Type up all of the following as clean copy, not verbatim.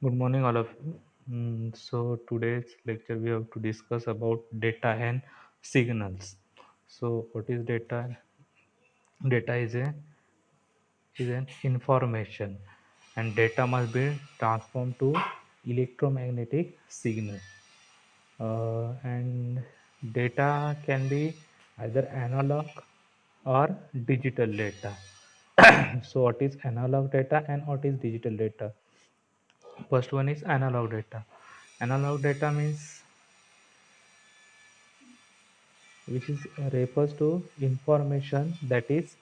Good morning, all of you. So today's lecture we have to discuss about data and signals. So what is data? Data is an information, and data must be transformed to electromagnetic signal. And data can be either analog or digital data. So what is analog data and what is digital data? First one is analog data. Analog data means which is refers to information that is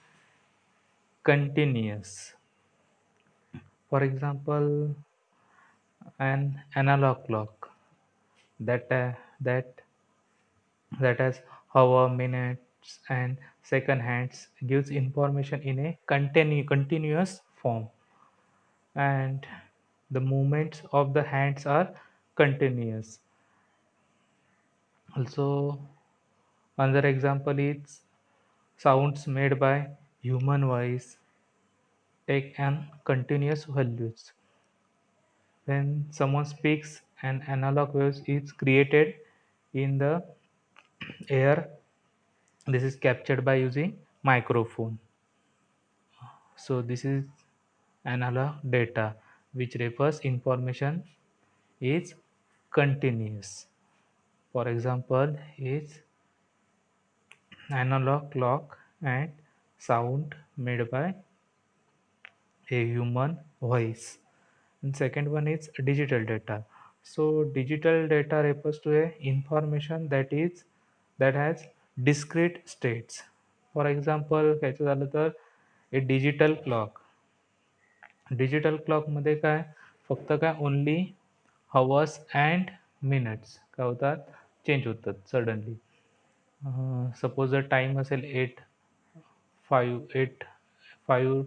continuous. For example, an analog clock that uh, that that has hour, minutes, and second hands gives information in a continuous form, and the movements of the hands are continuous. Also, another example is sounds made by human voice take an continuous values. When someone speaks, an analog wave is created in the air. This is captured by using microphone. So this is analog data, which refers information is continuous. For example, is analog clock and sound made by a human voice. And second one is digital data. So digital data refers to a information that has discrete states. For example, घ्यायचं झालं तर a digital clock. Digital क्लॉकमध्ये काय फक्त काय only hours and minutes काय होतात change होतात suddenly. Suppose जर टाईम असेल 8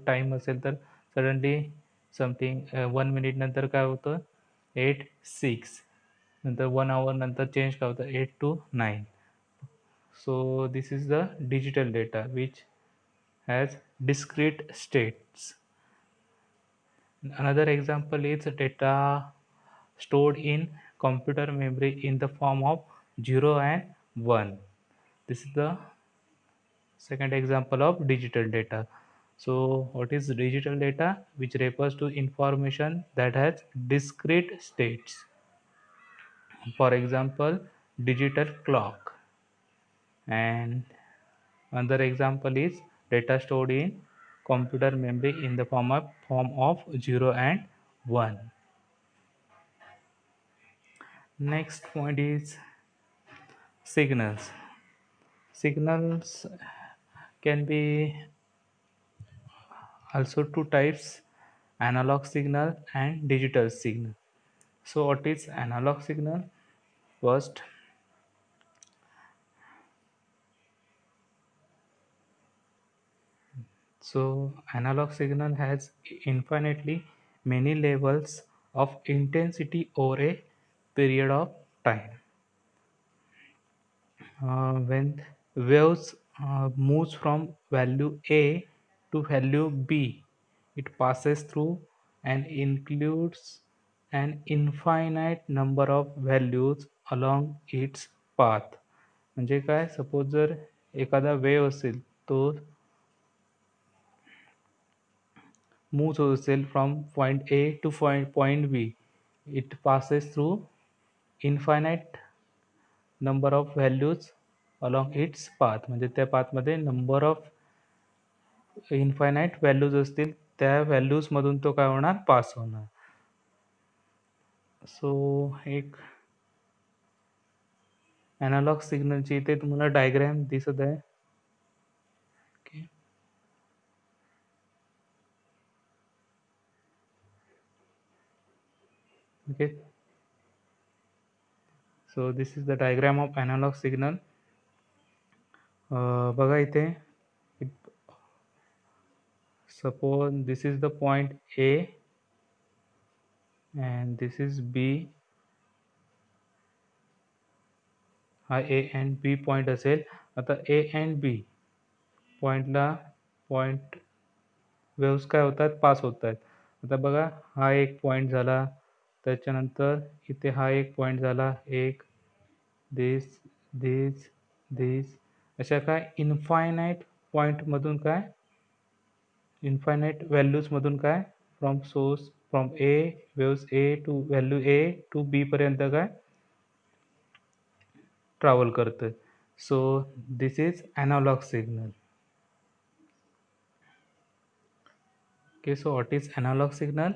टाईम असेल तर सडनली समथिंग 1 मिनिट नंतर काय होतं 8:06 नंतर 1 आवर नंतर चेंज काय होतं 8 to 9. So this is the digital data which has discrete states. Another example is data stored in computer memory in the form of 0 and 1. This is the second example of digital data. So what is digital data? Which refers to information that has discrete states. For example, digital clock. And another example is data stored in computer memory in the form of 0 and 1. Next point is signals. Signals can be also two types, analog signal and digital signal. So what is analog signal? First, so analog signal has infinitely many levels of intensity over a period of time. When waves moves from value A to value B, it passes through and includes an infinite number of values along its path. म्हणजे काय suppose जर एखादा wave असेल तो moves होत असेल from point A two point B it passes through infinite number of values along its path. म्हणजे त्या पाथमध्ये नंबर ऑफ इन्फायनाईट व्हॅल्यूज असतील त्या व्हॅल्यूजमधून तो काय होणार पास होणार. सो एक ॲनालॉग सिग्नलची इथे तुम्हाला डायग्रॅम दिसत आहे. Okay okay so this is the diagram of analog signal. बघा इथे suppose this is the point A and this is B. हा ए अँड बी पॉईंट असेल. आता ए अँड बी पॉईंटला पॉईंट वेव्स काय होतात पास होत आहेत. आता बघा हा एक पॉईंट झाला, त्याच्यानंतर इथे हा एक पॉईंट झाला, एक दिस दिस दिस, अशा काय इन्फायनाईट पॉईंटमधून काय इन्फायनाईट व्हॅल्यूजमधून काय from source from A waves A to value A to B पर्यंत काय ट्रॅव्हल करतं. So this is analog signal. Okay, so what is analog signal?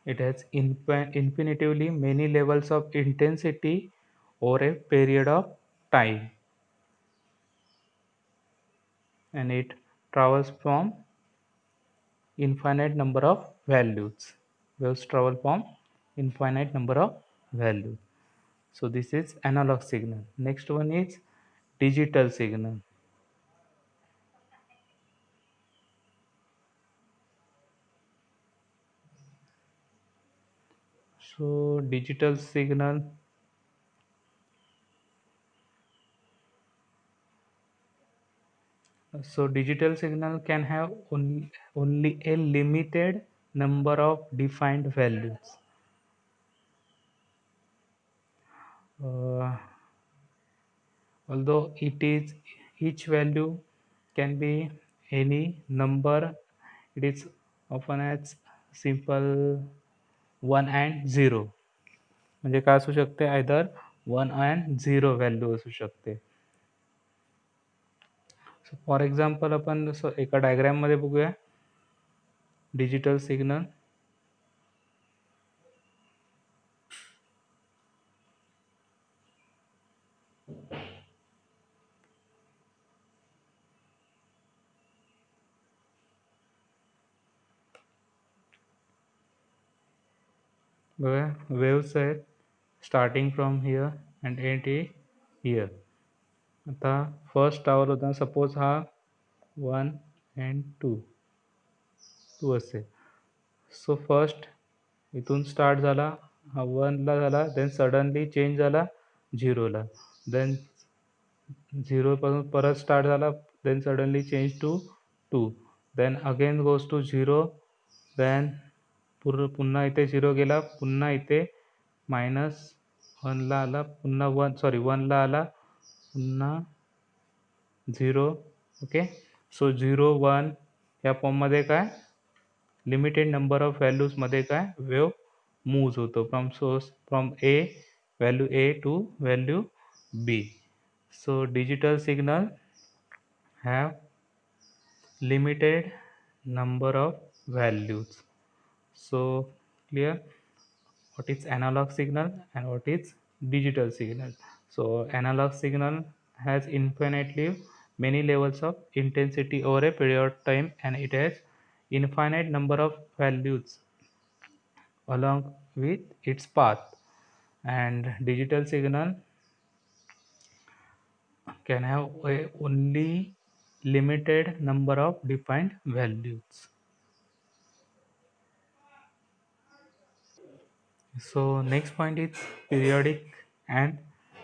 It has infinitively many levels of intensity over a period of time, and it travels from infinite number of values. Waves travel from infinite number of values. So this is analog signal. Next one is digital signal. So digital signal, digital signal can have only a limited number of defined values. Uh, Although it is each value can be any number, it is often as simple 1 and 0. म्हणजे काय असू शकते, either 1 and 0 value असू शकते. So for example आपण एका diagram मध्ये बघूया डिजिटल सिग्नल. बघा वेव्स आहेत starting from here and and here. आता फर्स्ट टावर होता, सपोज हा 1 and 2 असेल. सो फर्स्ट इथून स्टार्ट झाला, हा 1ला झाला, देन सडनली चेंज झाला 0ला, देन 0 पासून परत स्टार्ट झाला, then suddenly change to 2, then again goes to 0, then पुन्हा इथे 0 गेला, पुन्हा इथे -1ला आला, पुन्हा 1ला आला, पुन्हा 0. ओके, सो 0 1 या फॉर्ममध्ये काय लिमिटेड नंबर ऑफ व्हॅल्यूजमध्ये काय वेव्ह मूव्ज होतो from A value A to value B. So digital signal have limited number of values. So clear what is analog signal and what is digital signal. So analog signal has infinitely many levels of intensity over a period of time, and it has infinite number of values along with its path. And digital signal can have only limited number of defined values. So next point is periodic and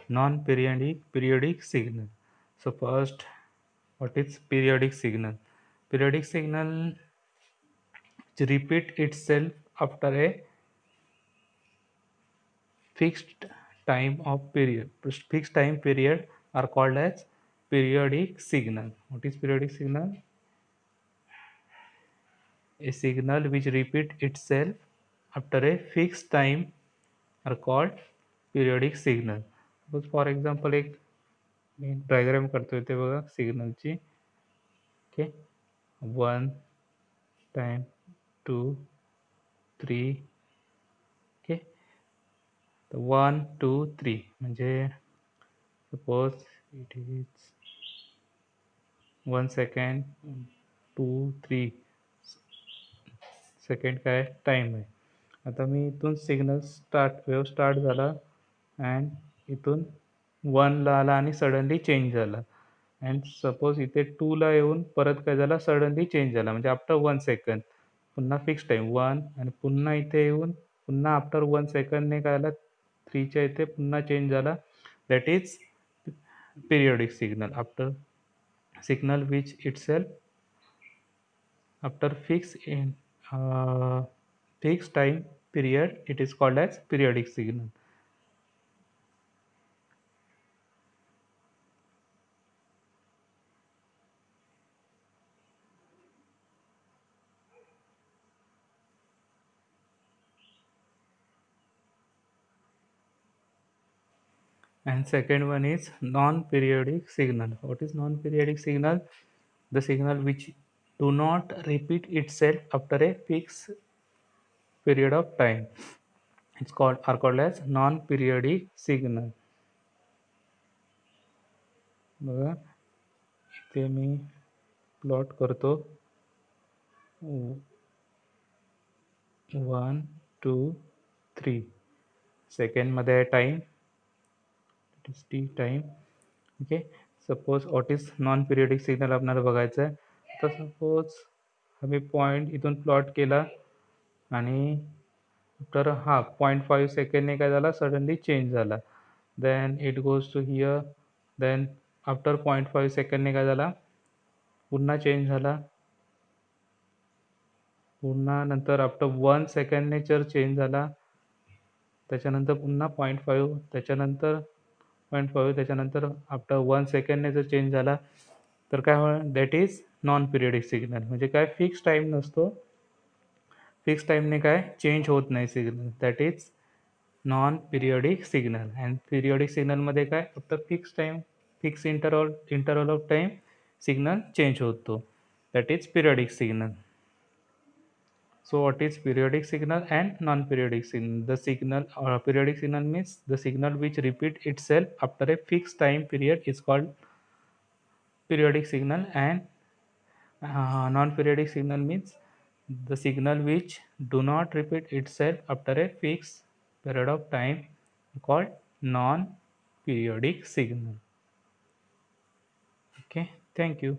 non-periodic signal. So first, what is periodic signal? Periodic signal which repeat itself after a fixed fixed time period are called as periodic signal. What is periodic signal? A signal which repeat itself after a fixed time are called periodic signal. Suppose for example एक मी diagram करतोय ते बघा सिग्नलची. Okay, 1 time 2 3. Okay, तर 1 2 3 म्हणजे suppose it is 1 second 2 3 second काय time आहे. आता मी इथून सिग्नल वेव्ह स्टार्ट झाला अँड इथून 1ला आला आणि सडनली चेंज झाला, अँड सपोज इथे 2ला येऊन परत काय झाला, सडनली चेंज झाला, म्हणजे आफ्टर 1 सेकंड पुन्हा फिक्स टाईम 1, आणि पुन्हा इथे येऊन पुन्हा आफ्टर 1 सेकंडने काय झाला 3च्या इथे पुन्हा चेंज झाला, that is periodic signal. After signal which itself after uh, fixed time period, it is called as periodic signal. And second one is non-periodic signal. What is non-periodic signal? The signal which do not repeat itself after a fixed period of time. It's called as non-periodic signal. बघा इथे मी plot करतो 1 2 3 second मध्ये आहे time, it is T time. Okay. Suppose what is non periodic signal आपल्याला बघायचं आहे. तर suppose आम्ही पॉईंट इथून प्लॉट केला आणि तर हा 0.5 सेकंडने काय झाला, सडनली चेंज झाला. Then it goes to here. Then after 0.5 सेकंडने काय झाला, पुन्हा चेंज झाला. पुन्हा नंतर आफ्टर 1 सेकंडने जर चेंज झाला, त्याच्यानंतर पुन्हा 0.5, त्याच्यानंतर 0.5, त्याच्यानंतर आफ्टर 1 सेकंडने जर चेंज झाला तर काय होणार, that is non periodic signal. म्हणजे काय फिक्स टाईम नसतो, फिक्स टाईमने काय चेंज होत नाही signal, that is non periodic signal. And periodic सिग्नलमध्ये काय फक्त fix time, fix interval of time signal change होतो, that is periodic signal. So what is periodic signal and non-periodic signal? The signal or periodic signal means the signal which repeat itself after a fixed time period is called periodic signal, and non-periodic signal means the signal which do not repeat itself after a fixed period of time called non-periodic signal. Okay, thank you.